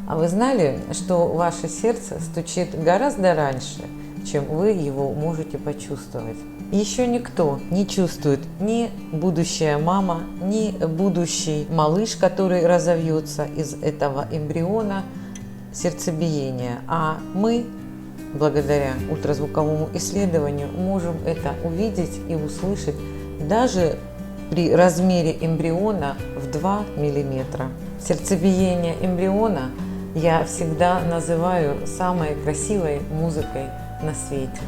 А вы знали, что ваше сердце стучит гораздо раньше, чем вы его можете почувствовать? Еще никто не чувствует ни будущая мама, ни будущий малыш, который разовьется из этого эмбриона, сердцебиение. А мы, благодаря ультразвуковому исследованию, можем это увидеть и услышать даже при размере эмбриона в 2 мм. Сердцебиение эмбриона я всегда называю самой красивой музыкой на свете.